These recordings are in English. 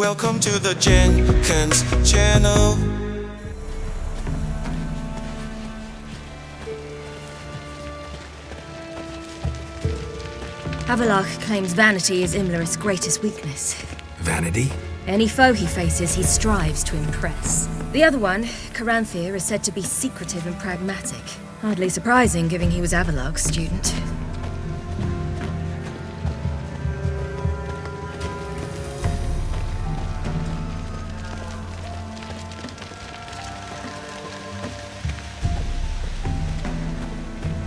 Welcome to the Jenkins channel. Avallac'h claims vanity is Imlerith's greatest weakness. Vanity? Any foe he faces, he strives to impress. The other one, Caranthir, is said to be secretive and pragmatic. Hardly surprising, given he was Avallac'h's student.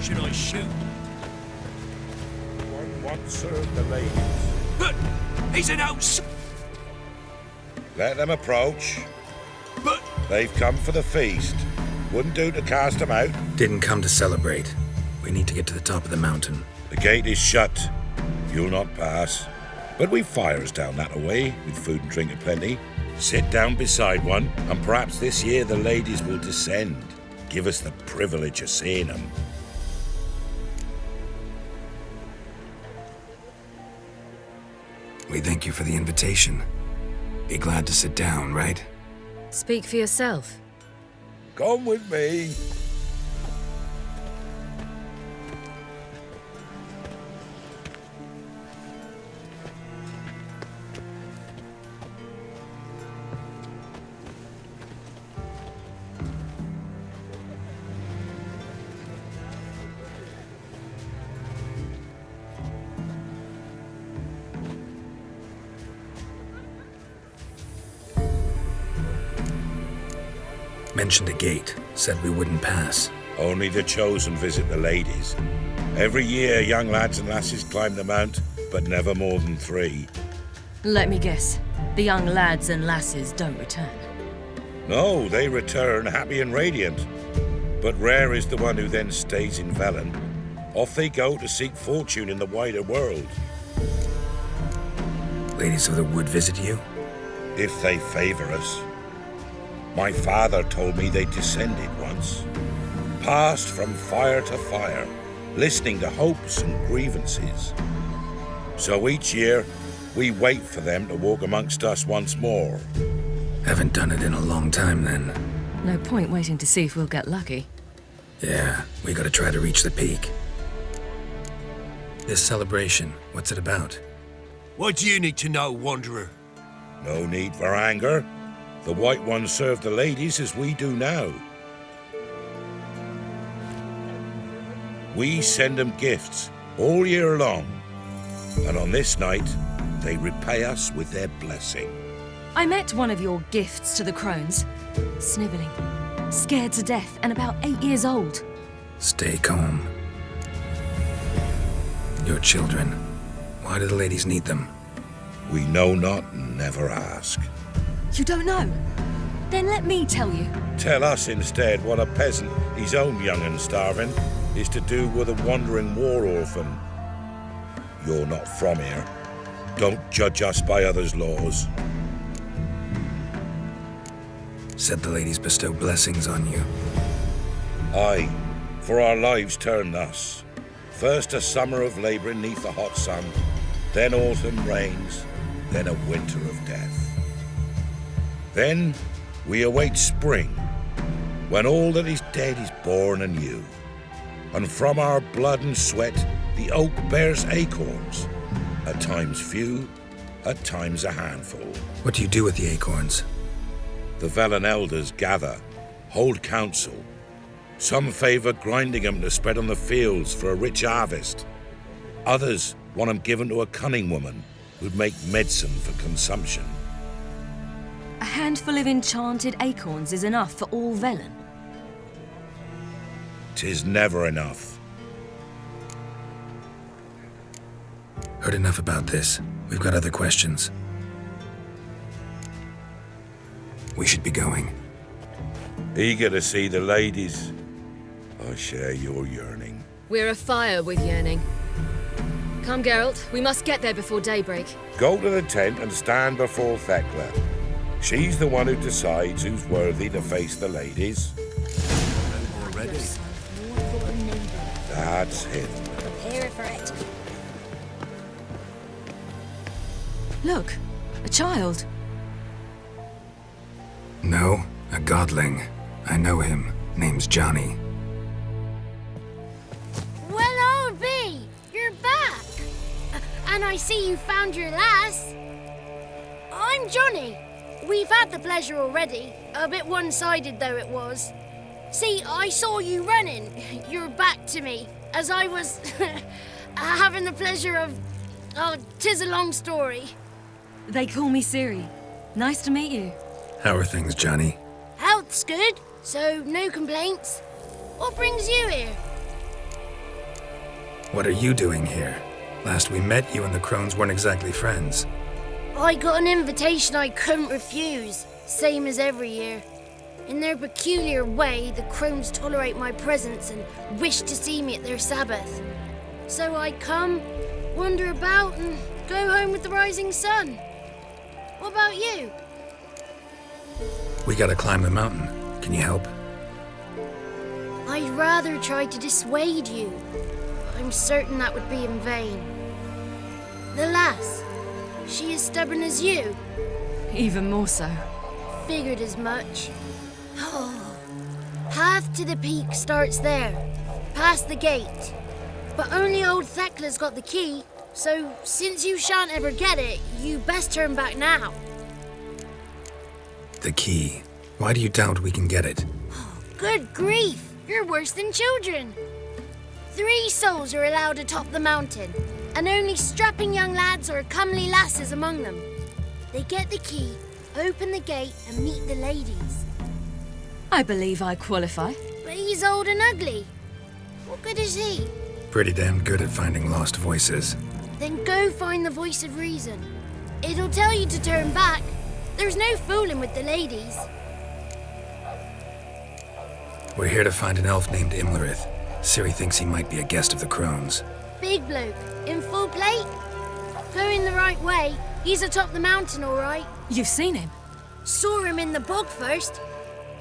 Should I shoot? One serve the ladies. But he's an ouse. Let them approach. But They've come for the feast. Wouldn't do to cast them out. Didn't come to celebrate. We need to get to the top of the mountain. The gate is shut. You'll not pass. But we've fires down that away, with food and drink aplenty. Sit down beside one, and perhaps this year the ladies will descend. Give us the privilege of seeing them. We thank you for the invitation. Be glad to sit down, right? Speak for yourself. Come with me. Mentioned a gate. Said we wouldn't pass. Only the chosen visit the ladies. Every year, young lads and lasses climb the mount, but never more than 3. Let me guess. The young lads and lasses don't return. No, they return happy and radiant. But rare is the one who then stays in Velen. Off they go to seek fortune in the wider world. Ladies of the Wood visit you? If they favor us. My father told me they descended once. Passed from fire to fire, listening to hopes and grievances. So each year, we wait for them to walk amongst us once more. Haven't done it in a long time then. No point waiting to see if we'll get lucky. Yeah, we gotta try to reach the peak. This celebration, what's it about? what do you need to know, Wanderer? No need for anger. The White Ones serve the ladies as we do now. We send them gifts all year long, and on this night, they repay us with their blessing. I met one of your gifts to the Crones. Snivelling, scared to death, and about 8 years old. Stay calm. Your children. Why do the ladies need them? We know not and never ask. You don't know? Then let me tell you. Tell us instead what a peasant, his own young and starving, is to do with a wandering war orphan. You're not from here. Don't judge us by others' laws. Said the ladies bestow blessings on you. Aye, for our lives turn thus. First a summer of labouring neath the hot sun, then autumn rains, then a winter of death. Then we await spring, when all that is dead is born anew. And from our blood and sweat, the oak bears acorns, at times few, at times a handful. What do you do with the acorns? The Velen elders gather, hold council. Some favour grinding them to spread on the fields for a rich harvest. Others want them given to a cunning woman who'd make medicine for consumption. A handful of enchanted acorns is enough for all Velen. 'Tis never enough. Heard enough about this. We've got other questions. We should be going. Eager to see the ladies. I share your yearning. We're afire with yearning. Come, Geralt. We must get there before daybreak. Go to the tent and stand before Thekla. She's the one who decides who's worthy to face the ladies. Already? That's him. Prepare for it. Look, a child. No, a Godling. I know him. Name's Johnny. Well, I'll be. You're back. And I see you found your lass. I'm Johnny. We've had the pleasure already. A bit one-sided though it was. See, I saw you running. Your back to me. As I was having the pleasure of... Oh, 'tis a long story. They call me Ciri. Nice to meet you. How are things, Johnny? Health's good, so no complaints. What brings you here? What are you doing here? Last we met, you and the Crones weren't exactly friends. I got an invitation I couldn't refuse, same as every year. In their peculiar way, the Crones tolerate my presence and wish to see me at their Sabbath. So I come, wander about, and go home with the rising sun. What about you? We gotta climb the mountain. Can you help? I'd rather try to dissuade you. I'm certain that would be in vain. The lass, she as stubborn as you? Even more so. Figured as much. Path to the peak starts there, past the gate. But only old Thekla's got the key, so since you shan't ever get it, you best turn back now. The key. Why do you doubt we can get it? Good grief, you're worse than children. 3 souls are allowed atop the mountain, and only strapping young lads or comely lasses among them. They get the key, open the gate, and meet the ladies. I believe I qualify. But he's old and ugly. What good is he? Pretty damn good at finding lost voices. Then go find the voice of reason. It'll tell you to turn back. There's no fooling with the ladies. We're here to find an elf named Imlerith. Ciri thinks he might be a guest of the Crones. Big bloke, in full plate. Going the right way. He's atop the mountain, all right. You've seen him? Saw him in the bog first.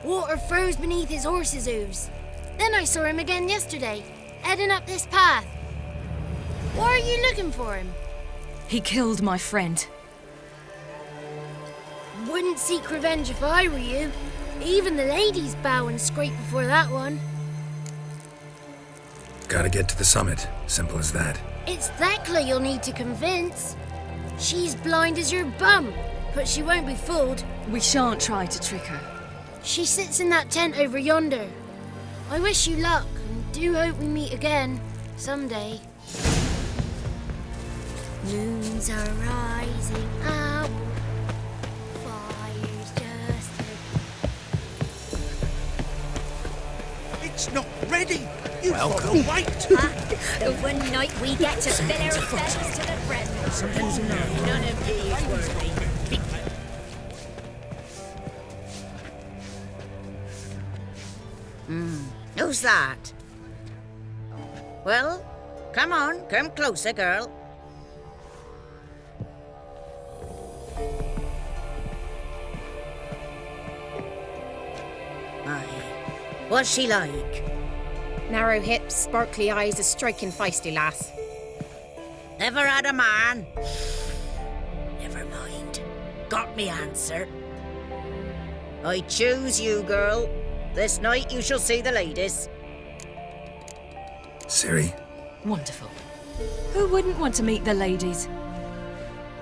Water froze beneath his horse's hooves. Then I saw him again yesterday, heading up this path. Why are you looking for him? He killed my friend. Wouldn't seek revenge if I were you. Even the ladies bow and scrape before that one. Gotta get to the summit. Simple as that. It's Thekla you'll need to convince. She's blind as your bum, but she won't be fooled. We shan't try to trick her. She sits in that tent over yonder. I wish you luck, and do hope we meet again, someday. Moons are rising out. Fire's just... It's not ready. You've got to wait. The one night we get to fill ourselves to the brim. None of these worthy. Who's that? Well, come on, come closer, girl. Aye. What's she like? Narrow hips, sparkly eyes, a striking feisty lass. Never had a man? Never mind. Got me answer. I choose you, girl. This night you shall see the ladies. Ciri? Wonderful. Who wouldn't want to meet the ladies?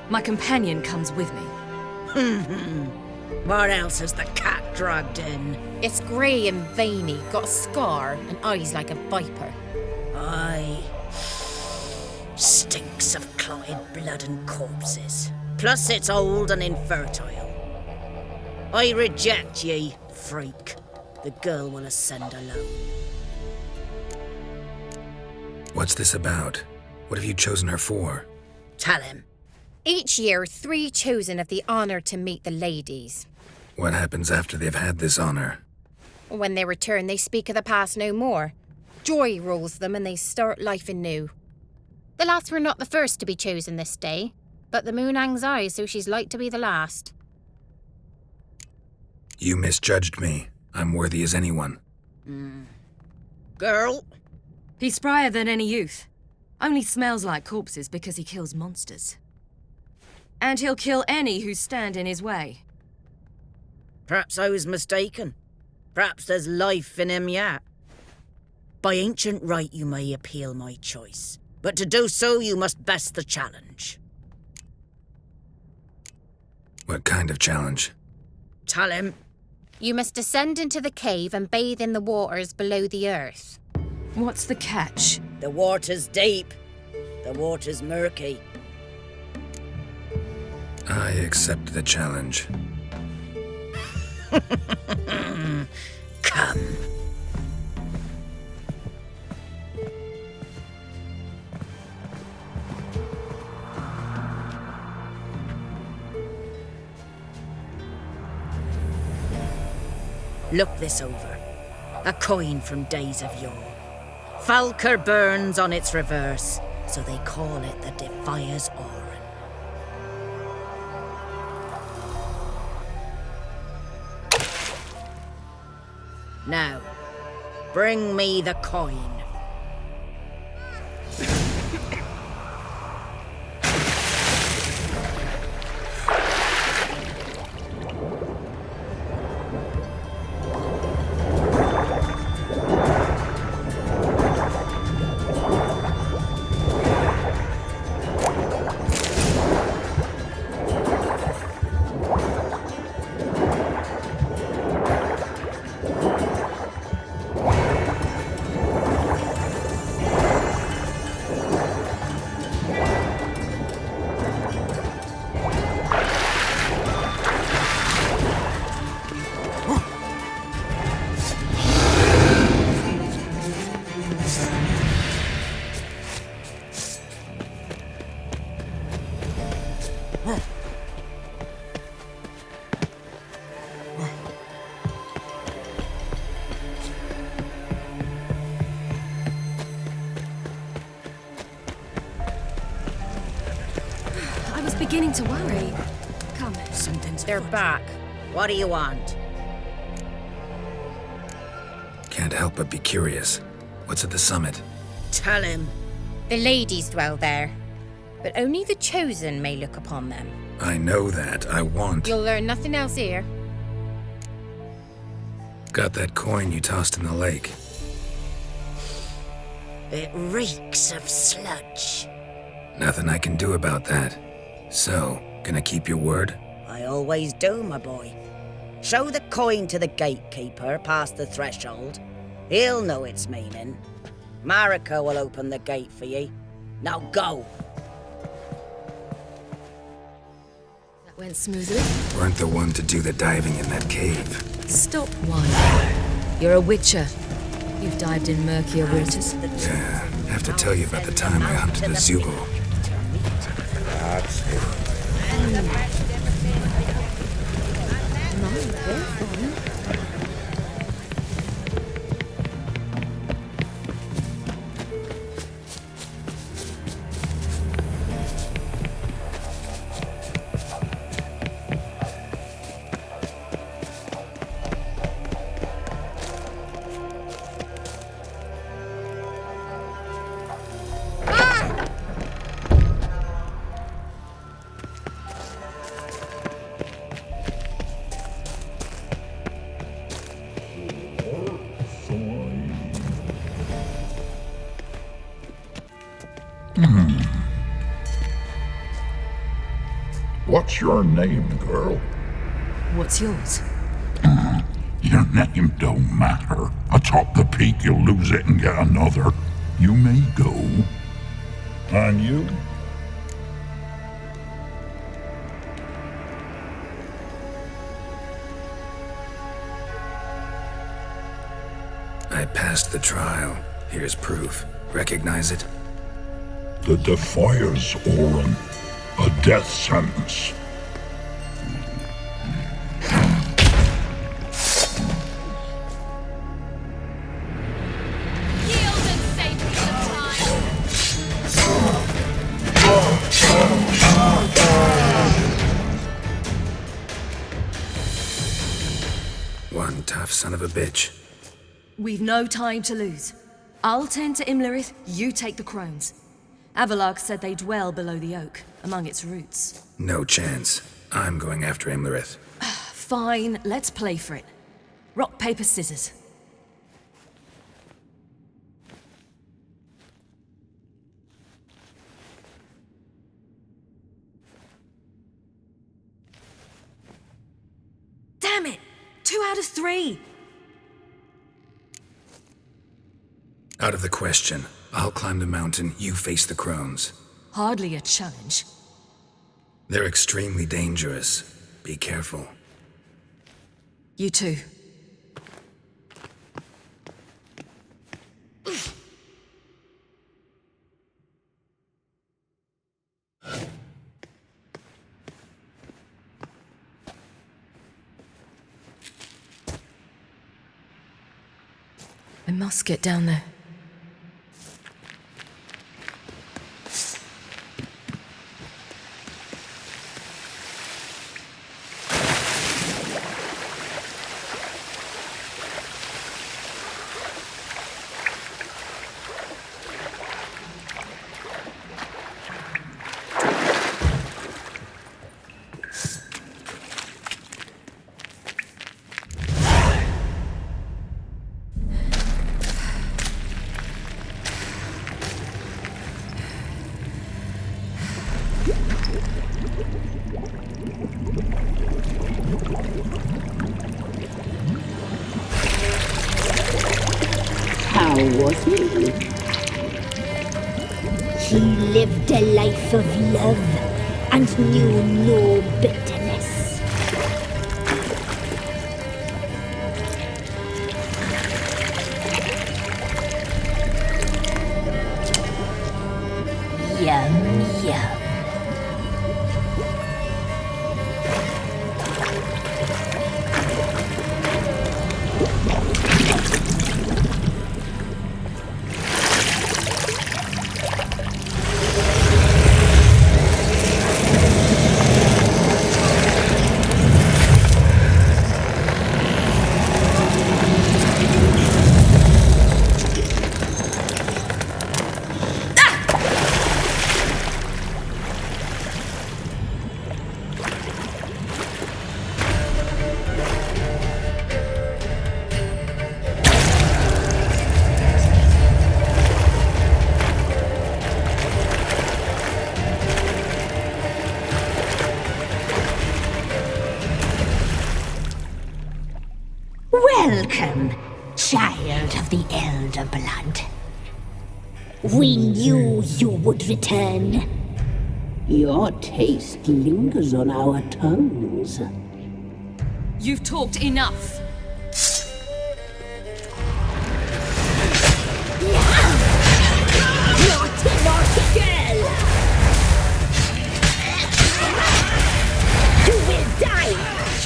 My companion comes with me. What else has the cat dragged in? It's grey and veiny, got a scar, and eyes like a viper. Aye. Stinks of clotted blood and corpses. Plus it's old and infertile. I reject ye, freak. The girl will ascend alone. What's this about? What have you chosen her for? Tell him. Each year, 3 chosen have the honour to meet the ladies. What happens after they've had this honor? When they return, they speak of the past no more. Joy rules them and they start life anew. The lass were not the first to be chosen this day, but the moon hangs high, so she's like to be the last. You misjudged me. I'm worthy as anyone. Girl? He's sprier than any youth. Only smells like corpses because he kills monsters. And he'll kill any who stand in his way. Perhaps I was mistaken. Perhaps there's life in him yet. By ancient right, you may appeal my choice. But to do so, you must best the challenge. What kind of challenge? Tell him. You must descend into the cave and bathe in the waters below the earth. What's the catch? The water's deep. The water's murky. I accept the challenge. Come. Look this over. A coin from days of yore. Falker burns on its reverse, so they call it the Defier's Oren. Now, bring me the coin. Beginning to worry. Come. They're back. What do you want? Can't help but be curious. What's at the summit? Tell him. The ladies dwell there, but only the chosen may look upon them. I know that. I want... You'll learn nothing else here. Got that coin you tossed in the lake. It reeks of sludge. Nothing I can do about that. So, gonna keep your word? I always do, my boy. Show the coin to the gatekeeper past the threshold. He'll know its meaning. Marika will open the gate for ye. Now go! That went smoothly. Weren't the one to do the diving in that cave. Stop whining. You're a witcher. You've dived in murkier waters. Yeah, have to tell you about the time I hunted the Zugel. That's it. What's your name, girl? What's yours? Your name don't matter. Atop the peak, you'll lose it and get another. You may go. And you? I passed the trial. Here's proof. Recognize it? The Defier's Oren. A death sentence. One tough son of a bitch. We've no time to lose. I'll tend to Imlerith, you take the Crones. Avallac'h said they dwell below the oak, among its roots. No chance. I'm going after Imlerith. Fine, let's play for it. Rock, paper, scissors. Damn it! 2 out of 3! Out of the question. I'll climb the mountain, you face the Crones. Hardly a challenge. They're extremely dangerous. Be careful. You too. I must get down there. How was he? He lived a life of love and knew no bitterness. Yum, yum. Welcome, child of the Elder Blood. We knew you would return. Your taste lingers on our tongues. You've talked enough. Naughty, naughty girl! You will die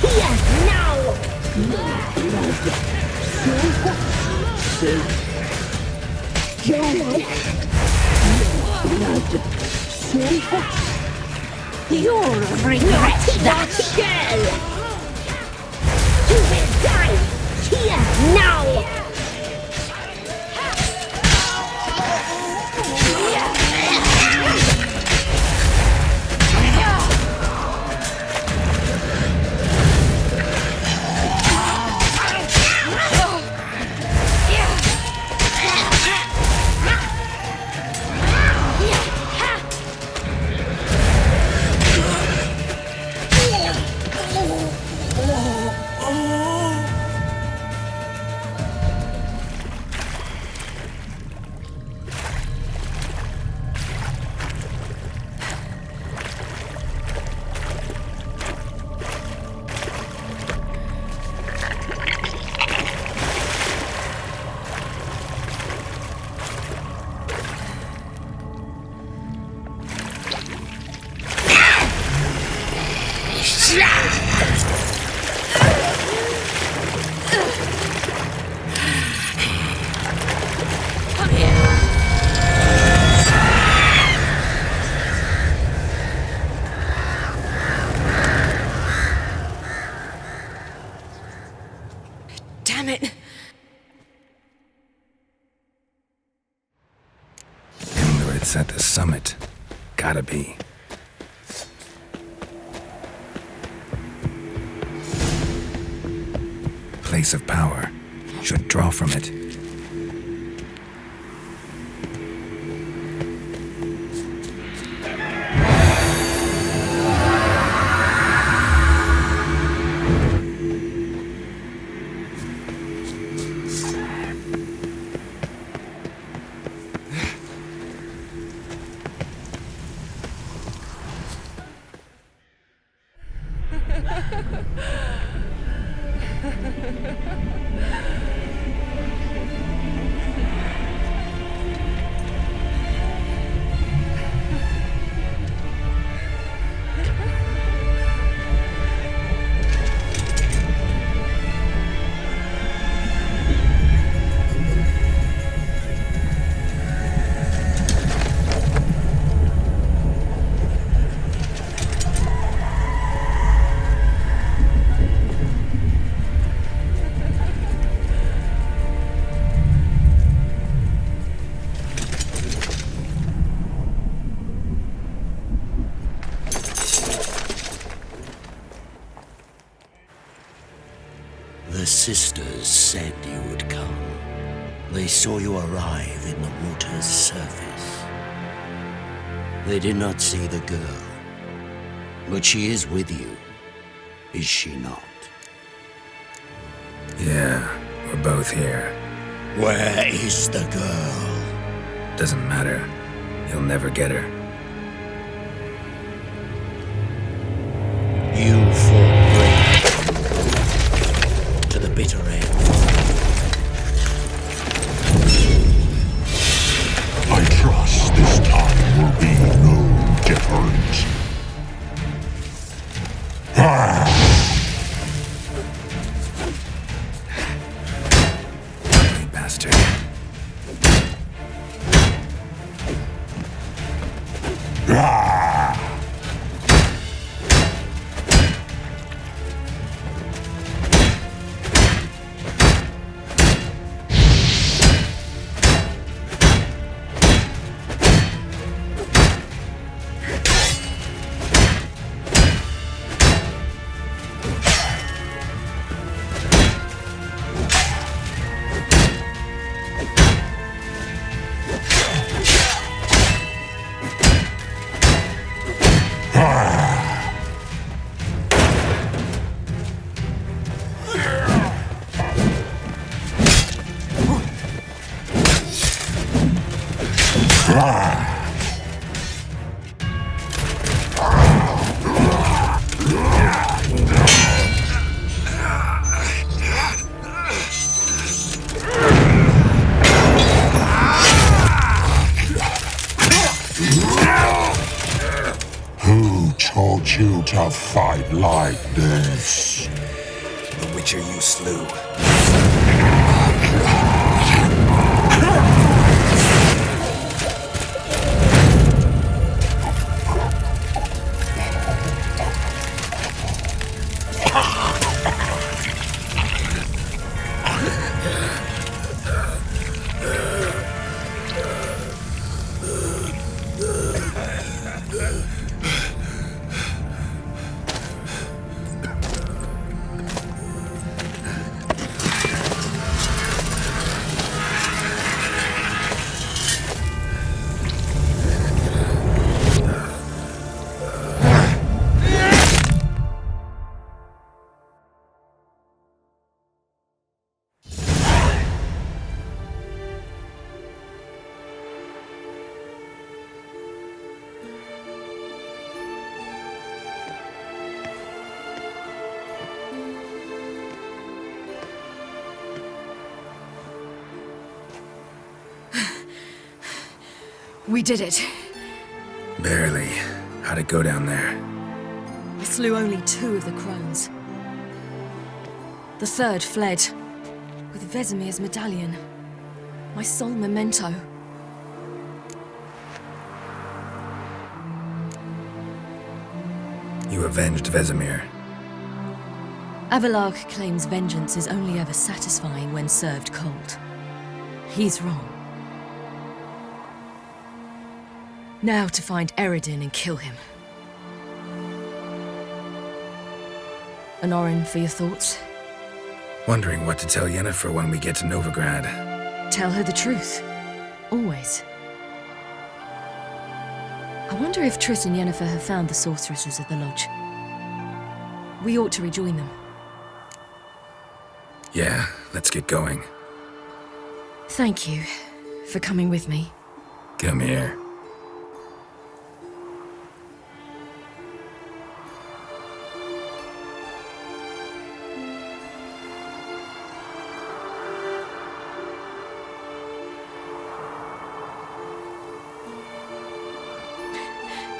here now! You'll regret that, girl! You will die here now! Damn it! Imlerith's at the summit. Gotta be. place of power. Should draw from it. The sisters said you would come. They saw you arrive in the water's surface. They did not see the girl. But she is with you, is she not? Yeah, we're both here. Where is the girl? Doesn't matter. You'll never get her. You fought bravely to the bitter end. I trust this time will be no different. Ugly bastard. Who taught you to fight like this? The Witcher you slew. We did it. Barely. How'd it go down there? I slew only 2 of the Crones. The third fled, with Vesemir's medallion. My sole memento. You avenged Vesemir. Avallac'h claims vengeance is only ever satisfying when served cold. He's wrong. Now to find Eredin and kill him. An Oren for your thoughts? Wondering what to tell Yennefer when we get to Novigrad. Tell her the truth. Always. I wonder if Triss and Yennefer have found the sorceresses at the lodge. We ought to rejoin them. Yeah, let's get going. Thank you for coming with me. Come here.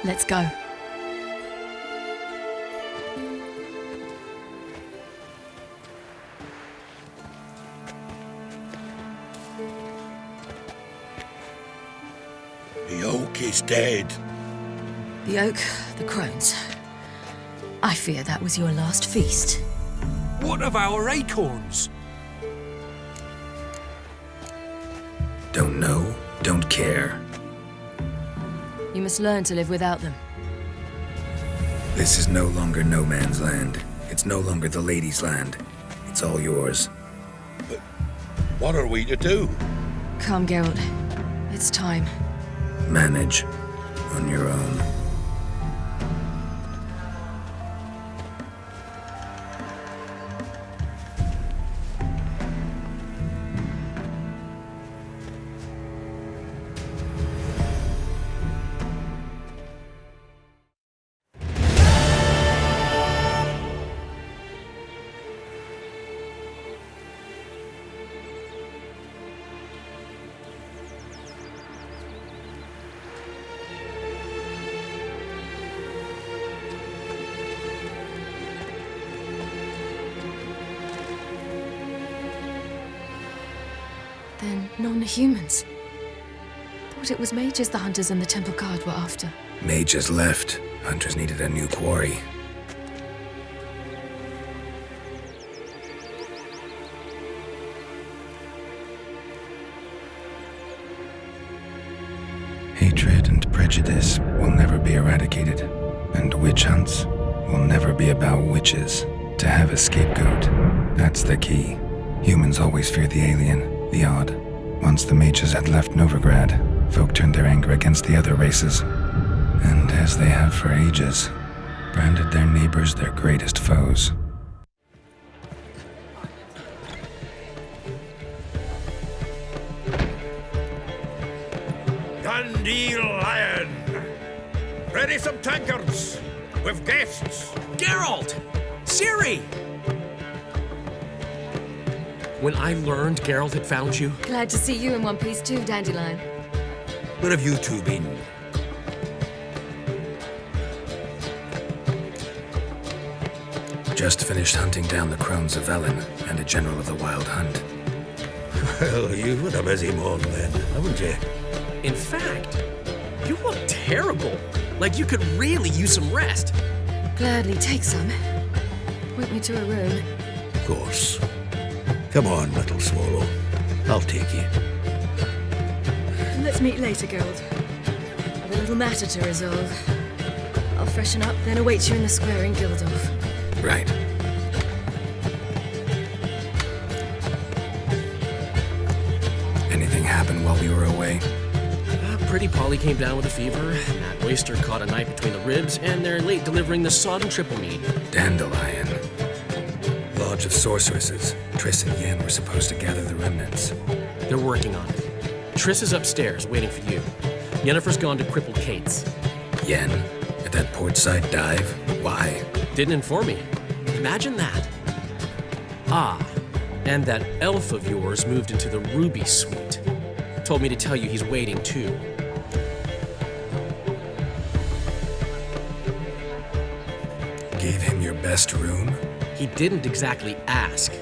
Let's go. The oak is dead. The oak, the Crones. I fear that was your last feast. What of our acorns? Don't know, don't care. You must learn to live without them. This is no longer no man's land. It's no longer the lady's land. It's all yours. But what are we to do? Come, Geralt. It's time. Manage on your own. Then non-humans. Thought it was mages the hunters and the temple guard were after. Mages left. Hunters needed a new quarry. Hatred and prejudice will never be eradicated, and witch hunts will never be about witches. To have a scapegoat, that's the key. Humans always fear the alien. The odd. Once the mages had left Novigrad, folk turned their anger against the other races. And as they have for ages, branded their neighbors their greatest foes. Dundee Lion! Ready some tankards! With guests! Geralt! Ciri! When I learned Geralt had found you... Glad to see you in one piece too, Dandelion. Where have you two been? Just finished hunting down the Crones of Velen and a general of the Wild Hunt. Well, you've had a busy morning then, haven't you? In fact, you look terrible. Like you could really use some rest. Gladly take some. Point me to a room. Of course. Come on, little swallow. I'll take you. Let's meet later, Geralt. I've a little matter to resolve. I'll freshen up, then await you in the square in Gildorf. Right. Anything happened while we were away? Pretty Polly came down with a fever. Matt Oyster caught a knife between the ribs, and they're late delivering the sodden triple mead. Dandelion. Lodge of Sorceresses. Triss and Yen were supposed to gather the remnants. They're working on it. Triss is upstairs, waiting for you. Yennefer's gone to crippled Kate's. Yen? At that portside dive? Why? Didn't inform me. Imagine that. Ah, and that elf of yours moved into the Ruby Suite. Told me to tell you he's waiting too. Gave him your best room? He didn't exactly ask.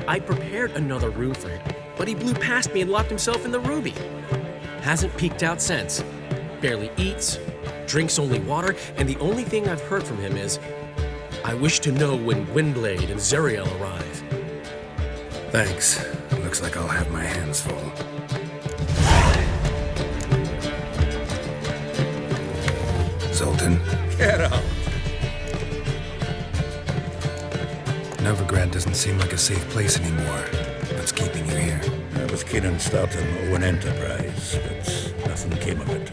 I prepared another room for him, but he blew past me and locked himself in the Ruby. Hasn't peeked out since. Barely eats, drinks only water, and the only thing I've heard from him is, I wish to know when Windblade and Zeriel arrive. Thanks. Looks like I'll have my hands full. Zoltan? Get out! Novigrad doesn't seem like a safe place anymore. What's keeping you here? I was keen on starting an enterprise, but nothing came of it.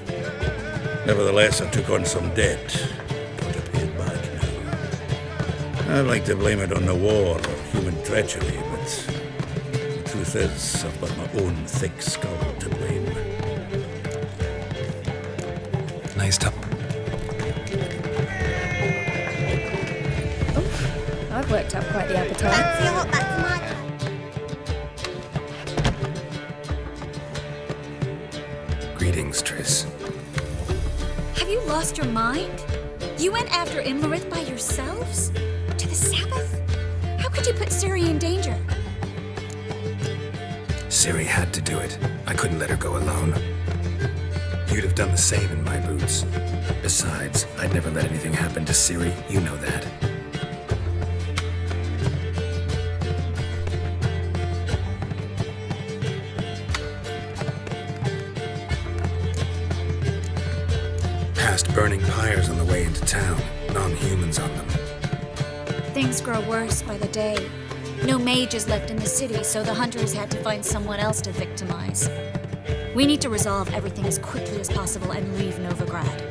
Nevertheless, I took on some debt. Got to pay it back now. I'd like to blame it on the war or human treachery, but the truth is, I've got my own thick skull to blame. Nice top. I've worked up quite the appetite. Fancy a hot back to my Greetings, Triss. Have you lost your mind? You went after Imlerith by yourselves? To the Sabbath? How could you put Ciri in danger? Ciri had to do it. I couldn't let her go alone. You'd have done the same in my boots. Besides, I'd never let anything happen to Ciri. You know that. Past burning pyres on the way into town. Non-humans on them. Things grow worse by the day. No mages left in the city, so the hunters had to find someone else to victimize. We need to resolve everything as quickly as possible and leave Novigrad.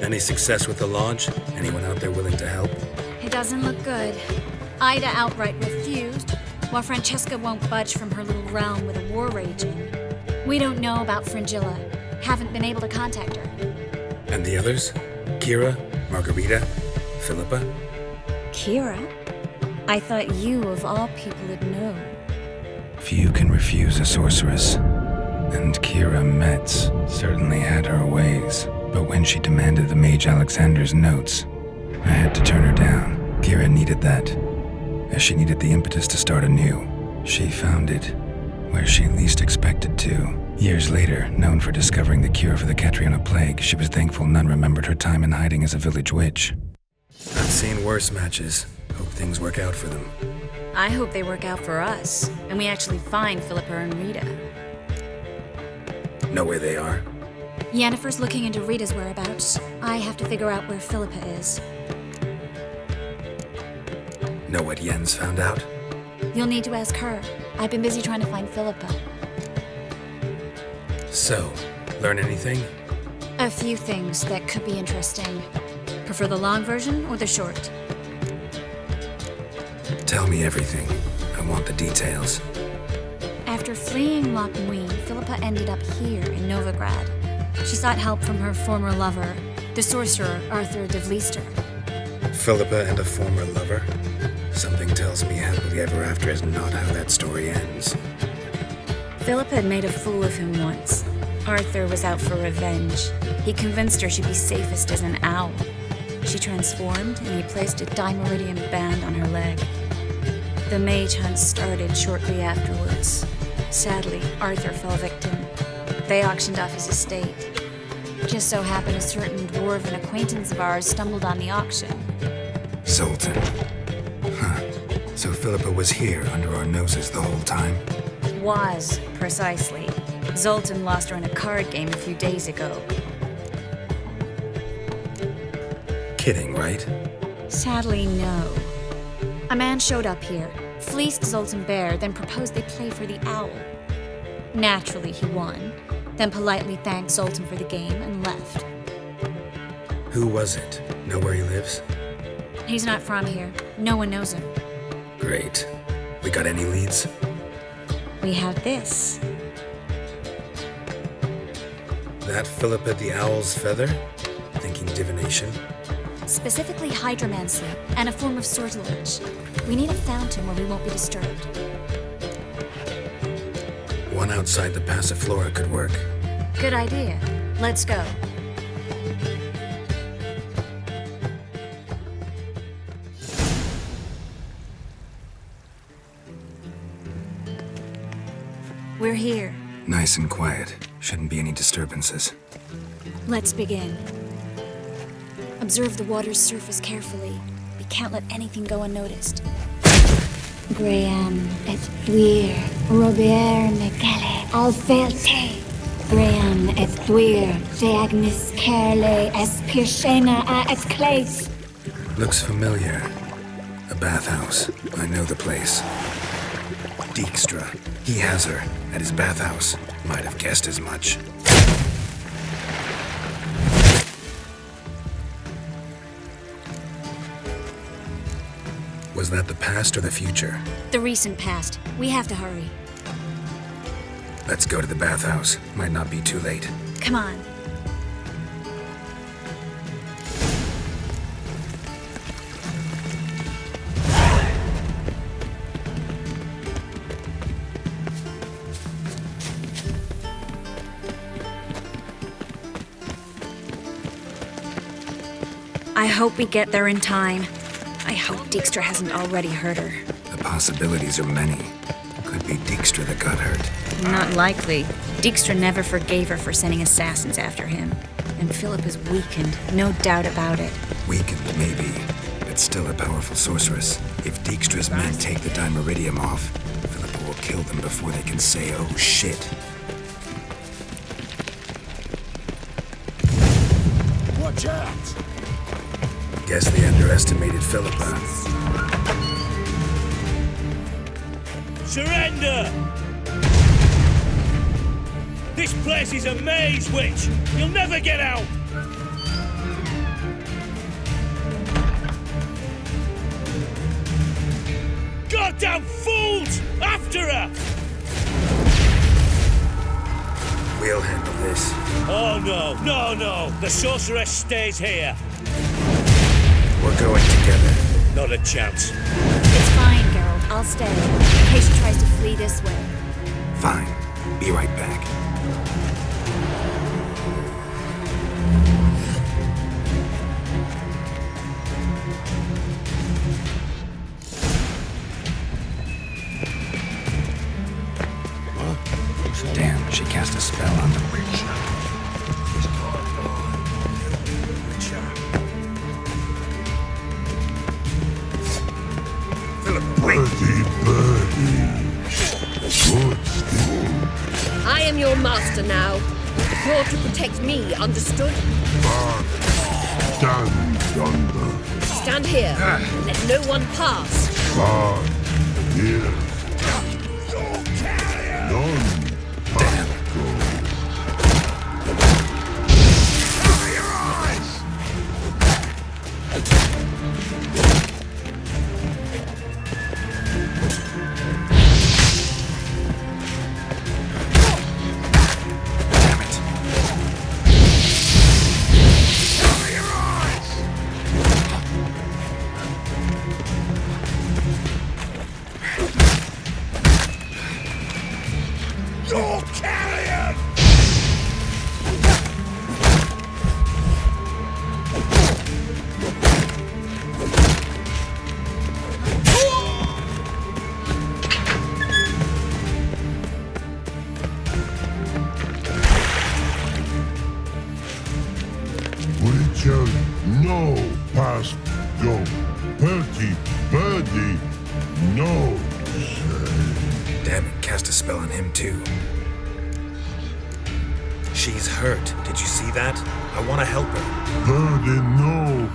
Any success with the launch? Anyone out there willing to help? It doesn't look good. Ida outright refused, while Francesca won't budge from her little realm with a war raging. We don't know about Fringilla. Haven't been able to contact her. And the others? Kira? Margarita? Philippa? Kira? I thought you, of all people, would know. Few can refuse a sorceress. And Kira Metz certainly had her ways. But when she demanded the Mage Alexander's notes, I had to turn her down. Kira needed that, as she needed the impetus to start anew. She found it where she least expected to. Years later, known for discovering the cure for the Catriona plague, she was thankful none remembered her time in hiding as a village witch. I've seen worse matches. Hope things work out for them. I hope they work out for us, and we actually find Philippa and Rita. Know where they are? Yennefer's looking into Rita's whereabouts. I have to figure out where Philippa is. Know what Yen's found out? You'll need to ask her. I've been busy trying to find Philippa. So, learn anything? A few things that could be interesting. Prefer the long version or the short? Tell me everything. I want the details. After fleeing Loch Muin, Philippa ended up here in Novigrad. She sought help from her former lover, the sorcerer Arthur de Vlister. Philippa and a former lover? Something tells me happily ever after is not how that story ends. Philippa had made a fool of him once. Arthur was out for revenge. He convinced her she'd be safest as an owl. She transformed, and he placed a dimeridium band on her leg. The mage hunt started shortly afterwards. Sadly, Arthur fell victim. They auctioned off his estate. Just so happened a certain dwarven acquaintance of ours stumbled on the auction. Zoltan. Huh. So Philippa was here under our noses the whole time? Was, precisely. Zoltan lost her in a card game a few days ago. Kidding, right? Sadly, no. A man showed up here, fleeced Zoltan bare, then proposed they play for the owl. Naturally, he won, then politely thanked Zoltan for the game and left. Who was it? Know where he lives? He's not from here. No one knows him. Great. We got any leads? We have this. That Philippa the Owl's feather? Thinking divination? Specifically hydromancy, and a form of sortilege. We need a fountain where we won't be disturbed. One outside the Passiflora could work. Good idea. Let's go. We're here. Nice and quiet. Shouldn't be any disturbances. Let's begin. Observe the water's surface carefully. We can't let anything go unnoticed. Graham et Dwyer, Robert Megale, Alfelte. Graham et Dwyer, Deagnis Kerle, Espirshena a et Clays. Looks familiar. bathhouse. I know the place. Dijkstra. He has her at his bathhouse. Might have guessed as much. Was that the past or the future? The recent past. We have to hurry. Let's go to the bathhouse. Might not be too late. Come on. I hope we get there in time. I hope Dijkstra hasn't already hurt her. The possibilities are many. Could be Dijkstra that got hurt. Not likely. Dijkstra never forgave her for sending assassins after him. And Philippa's weakened, no doubt about it. Weakened, maybe, but still a powerful sorceress. If Dijkstra's men take the Dimeridium off, Philippa will kill them before they can say, oh shit. Watch out! Guess they underestimated Philippa. Surrender! This place is a maze, witch! You'll never get out! Goddamn fools! After her! We'll handle this. Oh no! The sorceress stays here. We're going together. Not a chance. It's fine, Geralt. I'll stay. In case she tries to flee this way. Fine. Be right back. Damn, she cast a spell on the witch. I am your master now. You're to protect me, understood? Stand under. Stand here. Let no one pass. Guard here. None. Damn. Cover your eyes. No past go. Bertie, birdie, no say. Damn it, cast a spell on him too. She's hurt. Did you see that? I want to help her. Birdie, no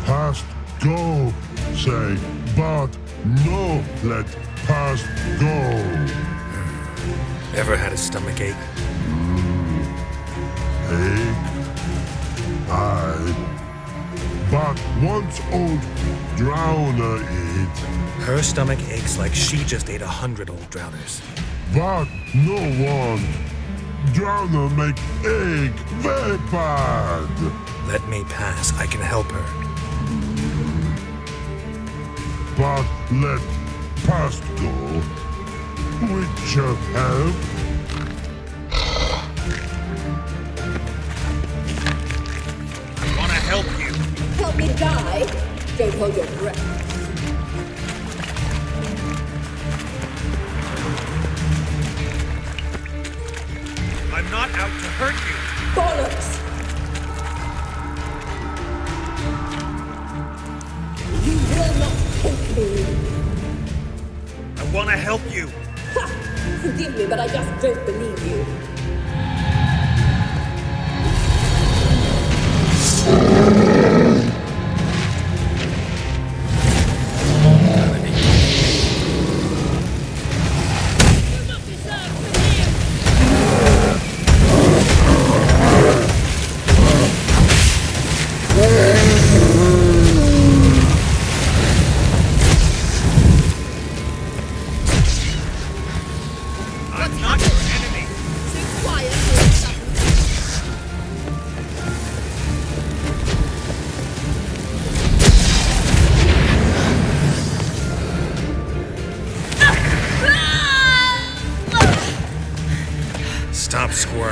past go say. But no let past go. Ever had a stomach ache? Ache? But once old drowner eat. Her stomach aches like she just ate 100 old drowners. But no one. Drowner make egg very bad. Let me pass. I can help her. But let past go. Which help. Help you. Help me die? Don't hold your breath. I'm not out to hurt you. Bollocks! You will not take me. I want to help you. Ha! Forgive me, but I just don't believe you.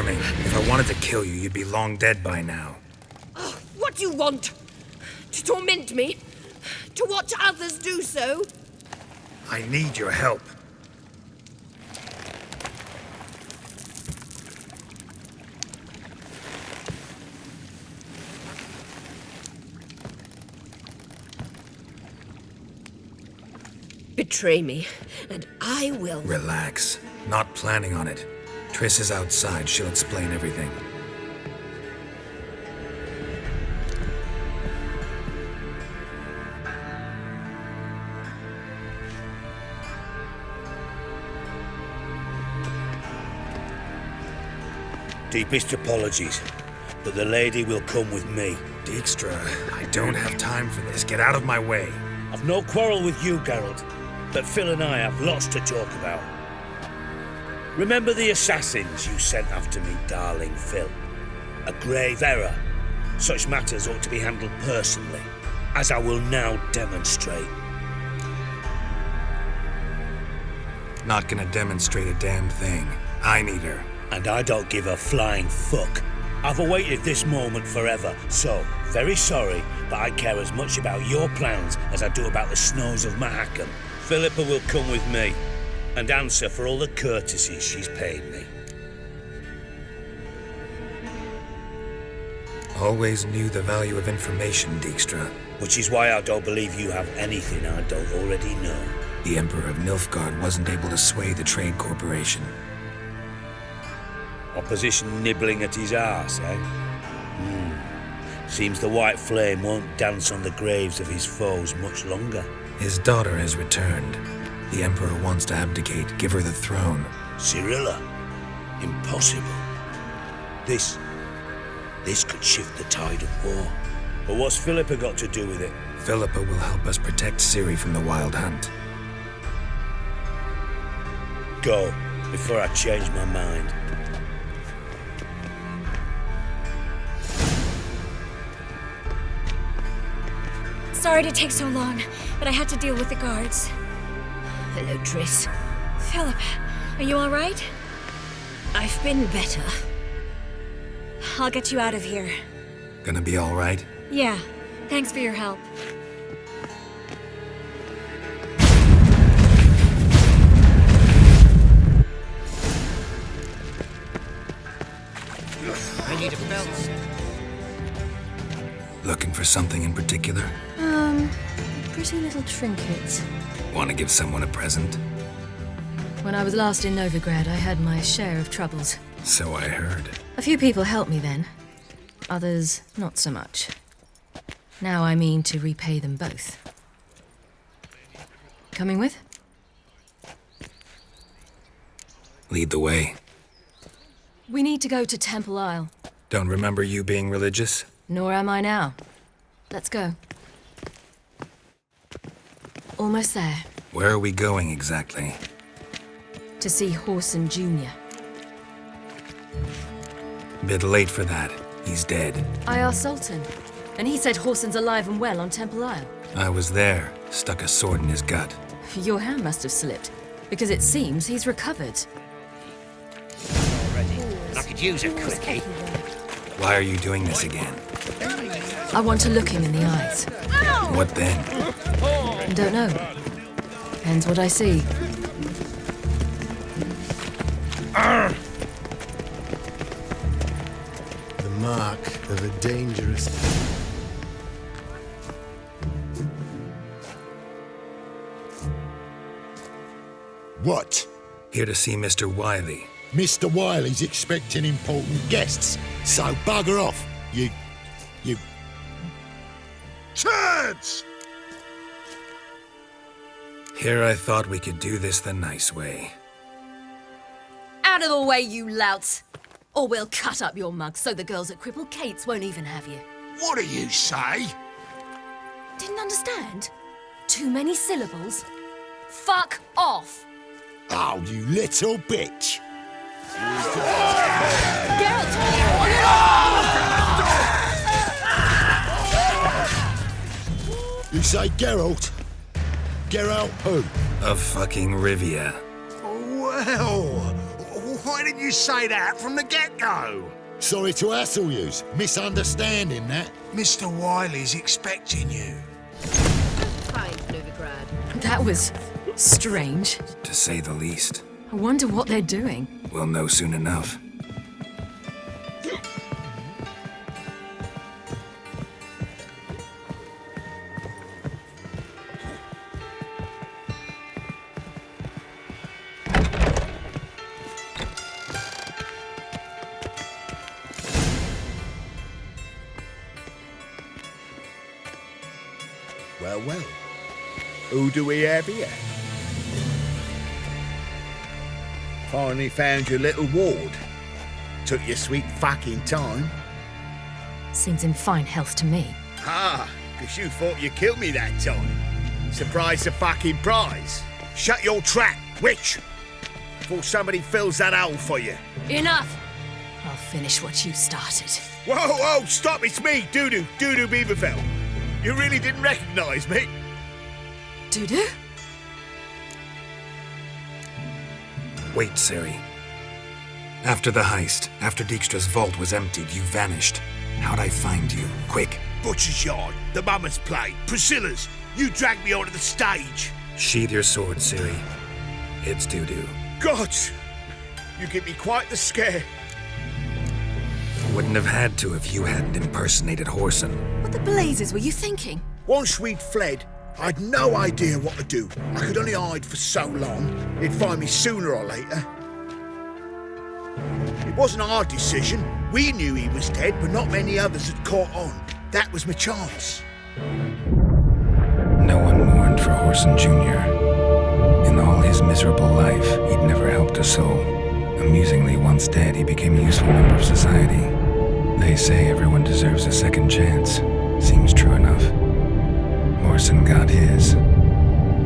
charming. If I wanted to kill you, you'd be long dead by now. What do you want? To torment me? To watch others do so? I need your help. Betray me, and I will. Relax. Not planning on it. Triss is outside. She'll explain everything. Deepest apologies, but the lady will come with me. Dijkstra, I don't have time for this. Get out of my way. I've no quarrel with you, Geralt, but Phil and I have lots to talk about. Remember the assassins you sent after me, darling Phil? A grave error. Such matters ought to be handled personally, as I will now demonstrate. Not gonna demonstrate a damn thing. I need her. And I don't give a flying fuck. I've awaited this moment forever, so, very sorry, but I care as much about your plans as I do about the snows of Mahakam. Philippa will come with me, and answer for all the courtesies she's paid me. Always knew the value of information, Dijkstra. Which is why I don't believe you have anything I don't already know. The Emperor of Nilfgaard wasn't able to sway the Trade Corporation. Opposition nibbling at his arse, eh? Seems the white flame won't dance on the graves of his foes much longer. His daughter has returned. The Emperor wants to abdicate, give her the throne. Cirilla? Impossible. This could shift the tide of war. But what's Philippa got to do with it? Philippa will help us protect Ciri from the Wild Hunt. Go, before I change my mind. Sorry to take so long, but I had to deal with the guards. Hello, Triss. Philippa, are you all right? I've been better. I'll get you out of here. Gonna be all right? Yeah, thanks for your help. I need a belt. Looking for something in particular? A pretty little trinket. Want to give someone a present? When I was last in Novigrad, I had my share of troubles. So I heard. A few people helped me then. Others, not so much. Now I mean to repay them both. Coming with? Lead the way. We need to go to Temple Isle. Don't remember you being religious? Nor am I now. Let's go. Almost there. Where are we going exactly? To see Whoreson Jr. Bit late for that. He's dead. I asked Sultan, and he said Whoreson's alive and well on Temple Isle. I was there. Stuck a sword in his gut. Your hand must have slipped, because it seems he's recovered. I could use a quickie. Why are you doing this again? I want to look him in the eyes. What then? Don't know. Depends what I see. The mark of a dangerous... What? Here to see Mr. Wiley. Mr. Wiley's expecting important guests, so bugger off, you... Chads! Here I thought we could do this the nice way. Out of the way, you louts! Or we'll cut up your mug so the girls at Cripple Kate's won't even have you. What do you say? Didn't understand? Too many syllables? Fuck off! Oh, you little bitch! You say Geralt? Geralt who? Of fucking Rivia. Well, Why didn't you say that from the get-go? Sorry to hassle yous. Misunderstanding that. Mr. Wiley's expecting you. Find Novigrad. That was strange. To say the least. I wonder what they're doing. We'll know soon enough. Well. Who do we have here? Finally found your little ward. Took your sweet fucking time. Seems in fine health to me. Ah, because you thought you killed me that time. Surprise the fucking prize. Shut your trap, witch! Before somebody fills that hole for you. Enough! I'll finish what you started. Whoa, stop, it's me, Dudu Beaverfell. You really didn't recognise me? Dudu? Wait, Ciri. After the heist, after Dijkstra's vault was emptied, you vanished. How'd I find you? Quick. Butcher's Yard, the Mama's Play, Priscilla's. You dragged me onto the stage. Sheathe your sword, Ciri. It's Dudu. God! You give me quite the scare. Wouldn't have had to if you hadn't impersonated Whoreson. What the blazes were you thinking? Once we'd fled, I'd no idea what to do. I could only hide for so long. He'd find me sooner or later. It wasn't our decision. We knew he was dead, but not many others had caught on. That was my chance. No one mourned for Whoreson Jr. In all his miserable life, he'd never helped a soul. Amusingly, once dead, he became a useful member of society. They say everyone deserves a second chance. Seems true enough. Whoreson got his,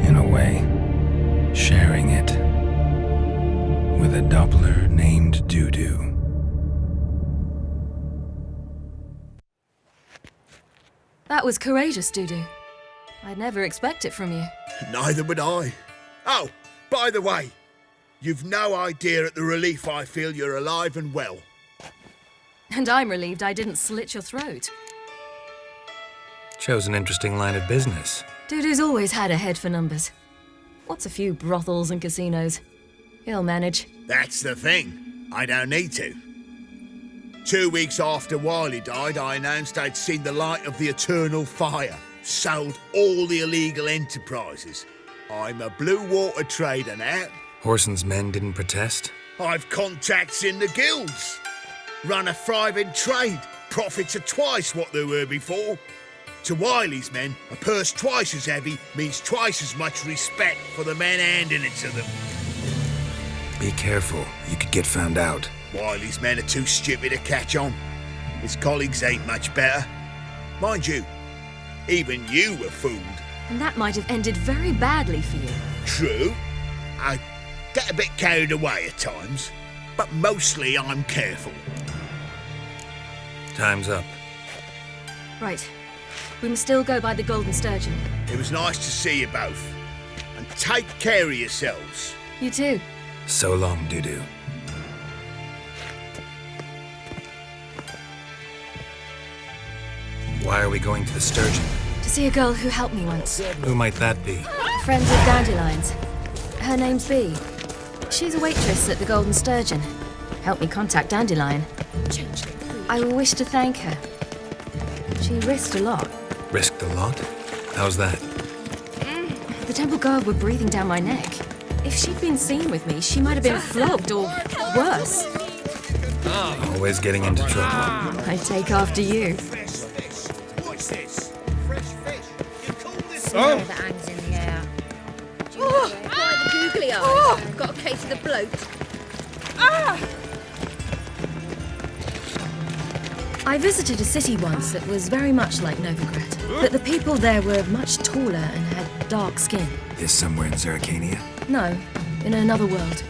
in a way, sharing it with a Doppler named Dudu. That was courageous, Dudu. I'd never expect it from you. Neither would I. Oh, by the way, you've no idea at the relief I feel you're alive and well. And I'm relieved I didn't slit your throat. Chose an interesting line of business. Dudu's always had a head for numbers. What's a few brothels and casinos? He'll manage. That's the thing. I don't need to. 2 weeks after Wiley died, I announced I'd seen the light of the eternal fire. Sold all the illegal enterprises. I'm a blue water trader now. Whoreson's men didn't protest? I've contacts in the guilds. Run a thriving trade. Profits are twice what they were before. To Wiley's men, a purse twice as heavy means twice as much respect for the men handing it to them. Be careful, you could get found out. Wiley's men are too stupid to catch on. His colleagues ain't much better. Mind you, even you were fooled. And that might have ended very badly for you. True. I get a bit carried away at times, but mostly I'm careful. Time's up. Right. We must still go by the Golden Sturgeon. It was nice to see you both. And take care of yourselves. You too. So long, Dudu. Why are we going to the Sturgeon? To see a girl who helped me once. Who might that be? Friends with Dandelions. Her name's Bee. She's a waitress at the Golden Sturgeon. Helped me contact Dandelion. I wish to thank her. She risked a lot. Risked a lot? How's that? The temple guard were breathing down my neck. If she'd been seen with me, she might have been flogged or worse. Always getting into trouble. I take after you. What's this? Smell that hangs in the air. By the googly eyes. Got a case of the bloat. I visited a city once that was very much like Novigrad, but the people there were much taller and had dark skin. Is somewhere in Zerrikania? No, in another world.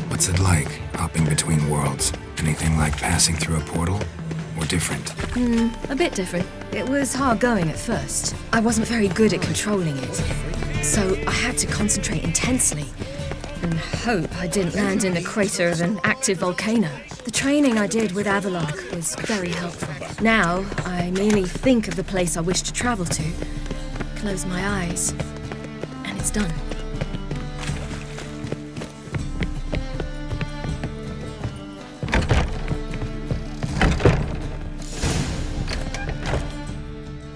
What's it like, hopping between worlds? Anything like passing through a portal? Or different? A bit different. It was hard going at first. I wasn't very good at controlling it, so I had to concentrate intensely. And hope I didn't land in the crater of an active volcano. The training I did with Avallac'h was very helpful. Now, I merely think of the place I wish to travel to, close my eyes, and it's done.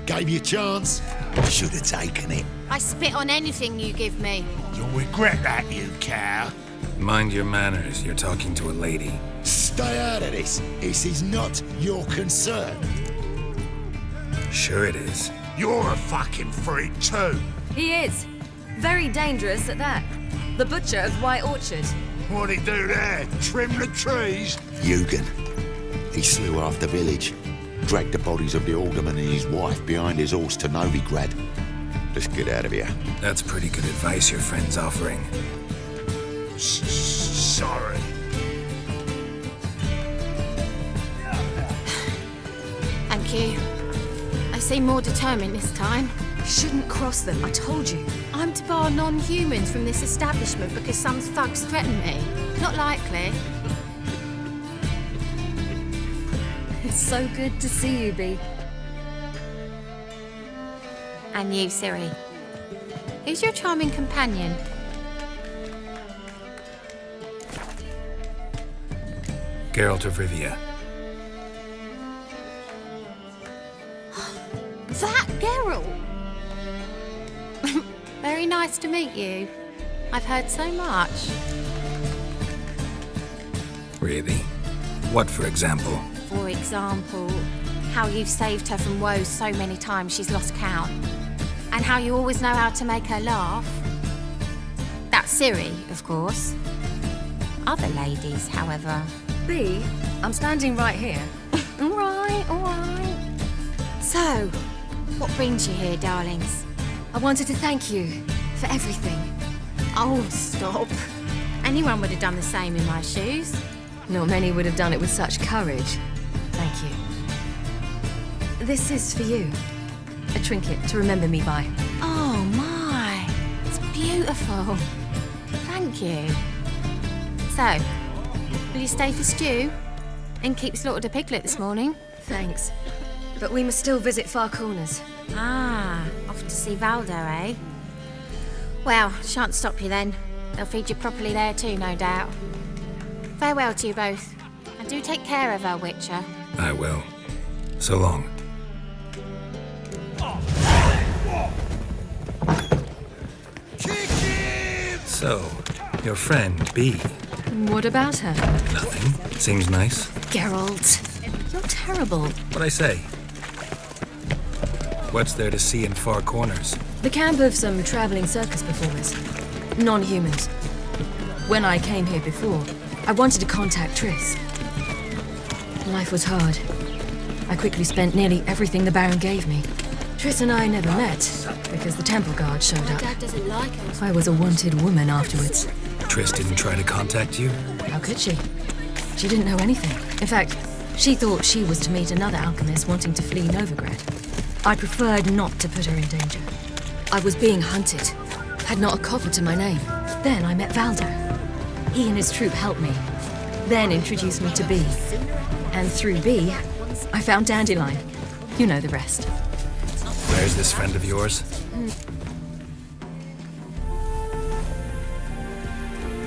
Gave you a chance. Should have taken it. I spit on anything you give me. You'll regret that, you cow. Mind your manners, you're talking to a lady. Stay out of this. This is not your concern. Sure it is. You're a fucking freak too. He is. Very dangerous at that. The butcher of White Orchard. What'd he do there? Trim the trees? Eugen. He slew half the village. Dragged the bodies of the alderman and his wife behind his horse to Novigrad. Let's get out of here. That's pretty good advice your friend's offering. Sorry. Thank you. I seem more determined this time. Shouldn't cross them, I told you. I'm to bar non-humans from this establishment because some thugs threaten me. Not likely. It's so good to see you, Bee. And you, Ciri. Who's your charming companion? Geralt of Rivia. That Geralt! Very nice to meet you. I've heard so much. Really? What, for example? For example, how you've saved her from woes so many times she's lost count. And how you always know how to make her laugh. That's Ciri, of course. Other ladies, however. Bee, I'm standing right here. All right. So, what brings you here, darlings? I wanted to thank you for everything. Oh, stop. Anyone would have done the same in my shoes. Not many would have done it with such courage. Thank you. This is for you. A trinket to remember me by. Oh, my. It's beautiful. Thank you. So, will you stay for stew? And keep slaughtered a piglet this morning? Thanks. But we must still visit Far Corners. Ah, off to see Valdo, eh? Well, shan't stop you then. They'll feed you properly there too, no doubt. Farewell to you both. And do take care of her, Witcher. I will. So long. So, your friend, Bee. What about her? Nothing. Seems nice. Geralt, you're terrible. What'd I say? What's there to see in Far Corners? The camp of some traveling circus performers. Non-humans. When I came here before, I wanted to contact Triss. Life was hard. I quickly spent nearly everything the Baron gave me. Triss and I never met, because the temple guard showed up. Dad doesn't like us. I was a wanted woman afterwards. Triss didn't try to contact you? How could she? She didn't know anything. In fact, she thought she was to meet another alchemist wanting to flee Novigrad. I preferred not to put her in danger. I was being hunted. Had not a copper to my name. Then I met Valdo. He and his troop helped me. Then introduced me to Bee. And through Bee, I found Dandelion. You know the rest. Where's this friend of yours?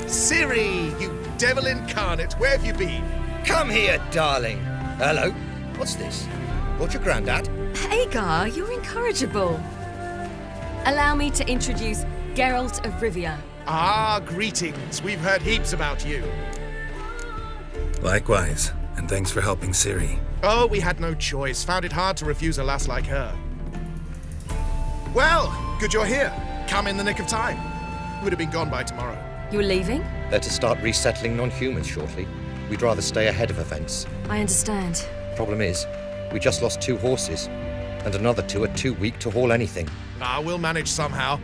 Ciri, you devil incarnate, where have you been? Come here, darling. Hello. What's this? Brought your granddad? Hagar, you're incorrigible. Allow me to introduce Geralt of Rivia. Ah, greetings. We've heard heaps about you. Likewise, and thanks for helping Ciri. Oh, we had no choice. Found it hard to refuse a lass like her. Well, good you're here. Come in the nick of time. Would have been gone by tomorrow. You're leaving? They're to start resettling non-humans shortly. We'd rather stay ahead of events. I understand. Problem is, we just lost 2 horses, and another 2 are too weak to haul anything. Ah, we'll manage somehow.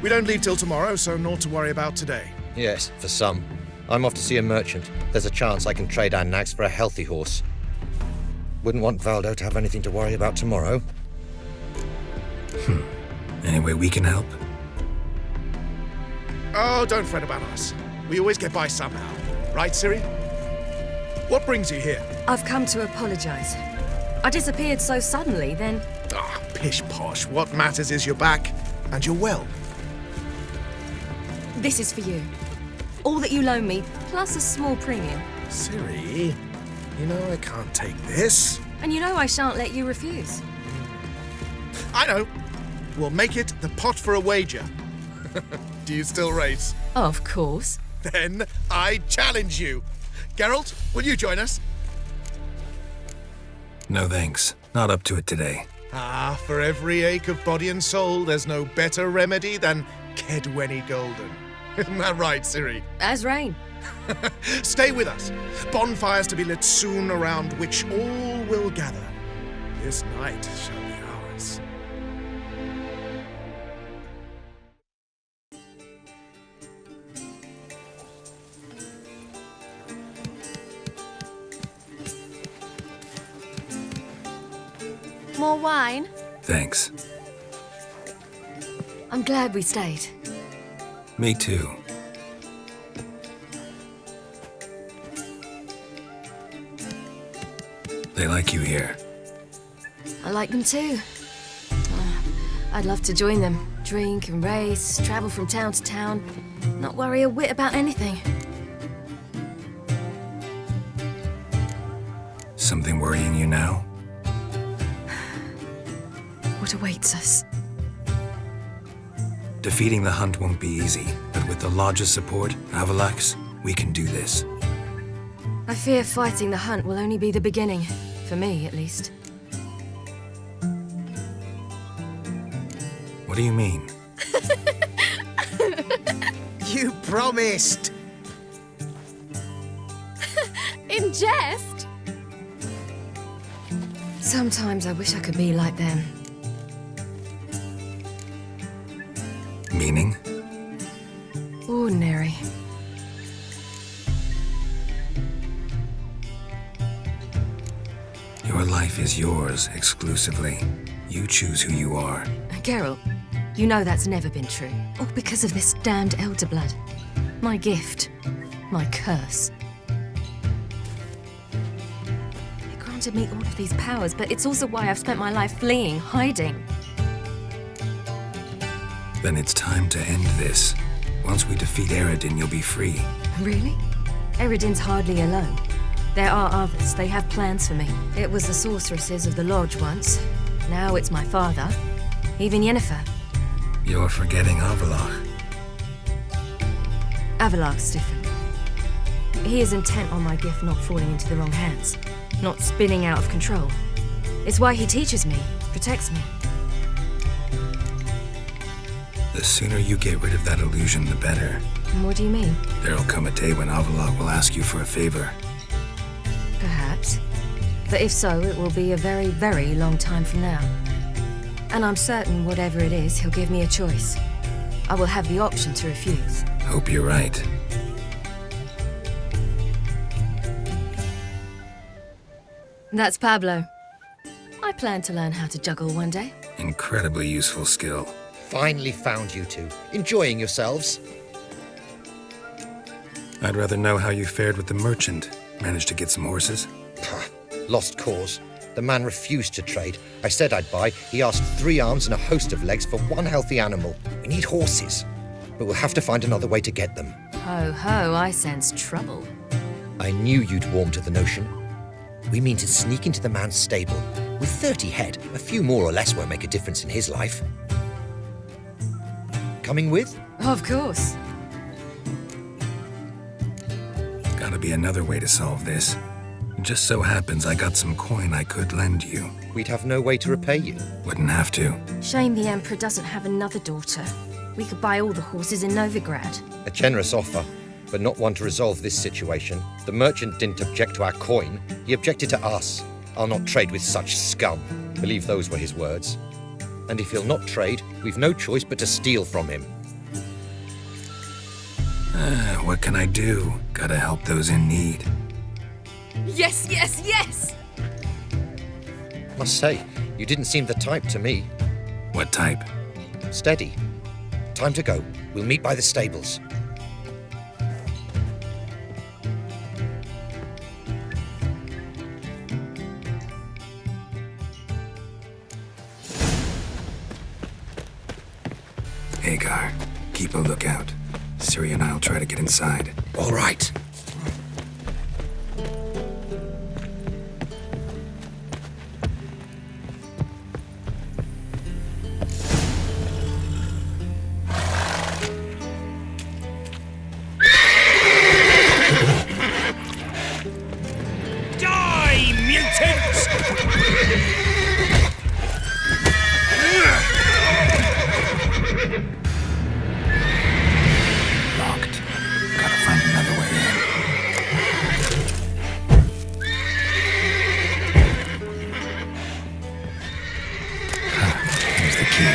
We don't leave till tomorrow, so naught to worry about today. Yes, for some. I'm off to see a merchant. There's a chance I can trade our nags for a healthy horse. Wouldn't want Valdo to have anything to worry about tomorrow. Any way we can help? Oh, don't fret about us. We always get by somehow. Right, Ciri? What brings you here? I've come to apologize. I disappeared so suddenly, then... Ah, pish-posh. What matters is you're back, and you're well. This is for you. All that you loan me, plus a small premium. Ciri, you know I can't take this. And you know I shan't let you refuse. I know. We'll make it the pot for a wager. Do you still race? Of course. Then I challenge you. Geralt, will you join us? No thanks. Not up to it today. Ah, for every ache of body and soul, there's no better remedy than Kedwenny Golden. Isn't that right, Ciri? As rain. Stay with us. Bonfires to be lit soon around which all will gather. This night shall be ours. More wine? Thanks. I'm glad we stayed. Me too. They like you here. I like them too. I'd love to join them. Drink and race, travel from town to town. Not worry a whit about anything. Something worrying you now? What awaits us? Defeating the hunt won't be easy, but with the Lodge's support, Avallac'h's, we can do this. I fear fighting the hunt will only be the beginning. For me, at least. What do you mean? You promised! In jest? Sometimes I wish I could be like them. Meaning? Ordinary. Your life is yours exclusively. You choose who you are. Geralt, you know that's never been true. All because of this damned elder blood. My gift. My curse. It granted me all of these powers, but it's also why I've spent my life fleeing, hiding. Then it's time to end this. Once we defeat Eredin, you'll be free. Really? Eredin's hardly alone. There are others. They have plans for me. It was the sorceresses of the Lodge once. Now it's my father. Even Yennefer. You're forgetting Avallac'h. Avallac'h's different. He is intent on my gift not falling into the wrong hands. Not spinning out of control. It's why he teaches me, protects me. The sooner you get rid of that illusion, the better. And what do you mean? There'll come a day when Avallac'h will ask you for a favor. Perhaps. But if so, it will be a very, very long time from now. And I'm certain whatever it is, he'll give me a choice. I will have the option to refuse. Hope you're right. That's Pablo. I plan to learn how to juggle one day. Incredibly useful skill. Finally found you two. Enjoying yourselves? I'd rather know how you fared with the merchant. Managed to get some horses? Lost cause. The man refused to trade. I said I'd buy. He asked 3 arms and a host of legs for one healthy animal. We need horses. But we'll have to find another way to get them. Ho ho, I sense trouble. I knew you'd warm to the notion. We mean to sneak into the man's stable. With 30 head, a few more or less won't make a difference in his life. Coming with? Of course. Gotta be another way to solve this. It just so happens I got some coin I could lend you. We'd have no way to repay you. Wouldn't have to. Shame the Emperor doesn't have another daughter. We could buy all the horses in Novigrad. A generous offer, but not one to resolve this situation. The merchant didn't object to our coin. He objected to us. I'll not trade with such scum. Believe those were his words. And if he'll not trade, we've no choice but to steal from him. What can I do? Gotta help those in need. Yes, yes, yes! Must say, you didn't seem the type to me. What type? Steady. Time to go. We'll meet by the stables. a lookout. Ciri and I'll try to get inside. All right. Die, mutants! Locked. Gotta find another way in. Here's the key.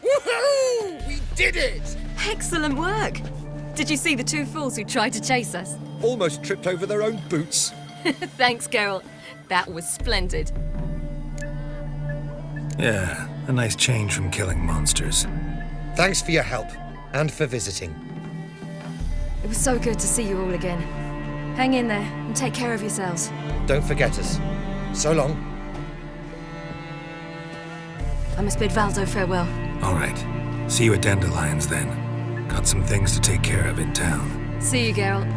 Woohoo! We did it! Excellent work! Did you see the two fools who tried to chase us? Almost tripped over their own boots. Thanks, Geralt. That was splendid. Yeah, a nice change from killing monsters. Thanks for your help, and for visiting. It was so good to see you all again. Hang in there, and take care of yourselves. Don't forget us. So long. I must bid Valdo farewell. All right. See you at Dandelions then. Got some things to take care of in town. See you, Geralt.